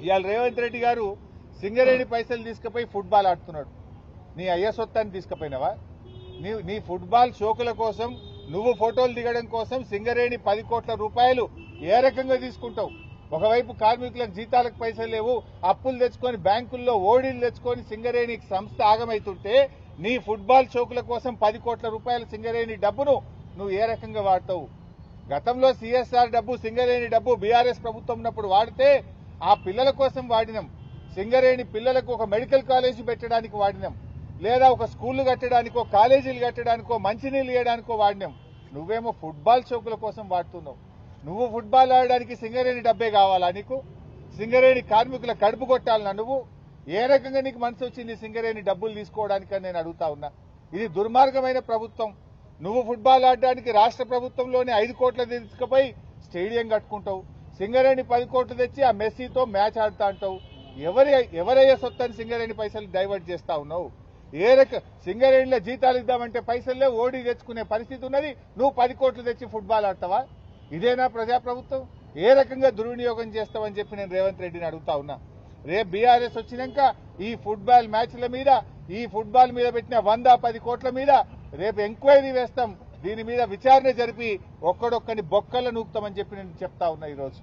ఇవాళ రేవంత్ రెడ్డి గారు సింగరేణి పైసలు తీసుకుపోయి ఫుట్బాల్ ఆడుతున్నాడు. నీ అయ్య సొత్తాన్ని తీసుకుపోయినావా? నీ ఫుట్బాల్ షోకుల కోసం నువ్వు ఫోటోలు దిగడం కోసం సింగరేణి 10 కోట్ల రూపాయలు ఏ రకంగా తీసుకుంటావు? ఒకవైపు కార్మికులకు జీతాలకు పైసలు లేవు, అప్పులు తెచ్చుకొని బ్యాంకుల్లో ఓడీలు తెచ్చుకొని సింగరేణి సంస్థ ఆగమైతుంటే నీ ఫుట్బాల్ షోకుల కోసం 10 కోట్ల రూపాయల సింగరేణి డబ్బును నువ్వు ఏ రకంగా వాడతావు? గతంలో సిఎస్ఆర్ డబ్బు సింగరేణి డబ్బు బీఆర్ఎస్ ప్రభుత్వం ఉన్నప్పుడు వాడితే ఆ పిల్లల కోసం వాడినాం. సింగరేణి పిల్లలకు ఒక మెడికల్ కాలేజీ పెట్టడానికి వాడినాం, లేదా ఒక స్కూళ్లు కట్టడానికో కాలేజీలు కట్టడానికో మంచినీళ్ళు ఇవ్వడానికో వాడినాం. నువ్వేమో ఫుట్బాల్ షోకుల కోసం వాడుతున్నావు. నువ్వు ఫుట్బాల్ ఆడడానికి సింగరేణి డబ్బే కావాలా నీకు? సింగరేణి కార్మికుల కడుపు కొట్టాలన్నా నువ్వు? ఏ రకంగా నీకు మనసు వచ్చింది సింగరేణి డబ్బులు తీసుకోవడానికని నేను అడుగుతా ఉన్నా. ఇది దుర్మార్గమైన ప్రభుత్వం. నువ్వు ఫుట్బాల్ ఆడడానికి రాష్ట్ర ప్రభుత్వంలోనే 5 కోట్ల తీసుకుపోయి స్టేడియం కట్టుకుంటావు, సింగరేణి 10 కోట్లు తెచ్చి ఆ మెస్సీతో మ్యాచ్ ఆడుతా అంటావు. ఎవరయ్యే సొత్తని సింగరేణి పైసలు డైవర్ట్ చేస్తా ఉన్నావు? సింగరేణిలో జీతాలు ఇద్దామంటే పైసల్లే ఓడి తెచ్చుకునే పరిస్థితి ఉన్నది. నువ్వు 10 కోట్లు తెచ్చి ఫుట్బాల్ ఆడతావా? ఇదేనా ప్రజాప్రభుత్వం? ఏ రకంగా దుర్వినియోగం చేస్తావని చెప్పి నేను రేవంత్ రెడ్డిని అడుగుతా ఉన్నా. రేపు బీఆర్ఎస్ వచ్చినాక ఈ ఫుట్బాల్ మ్యాచ్ల మీద, ఈ ఫుట్బాల్ మీద పెట్టిన 110 కోట్ల మీద రేపు ఎంక్వైరీ వేస్తాం. దీని మీద విచారణ జరిపి ఒక్కడొక్కని బొక్కలు నూపుతామని చెప్పి నేను చెప్తా ఉన్నా ఈరోజు.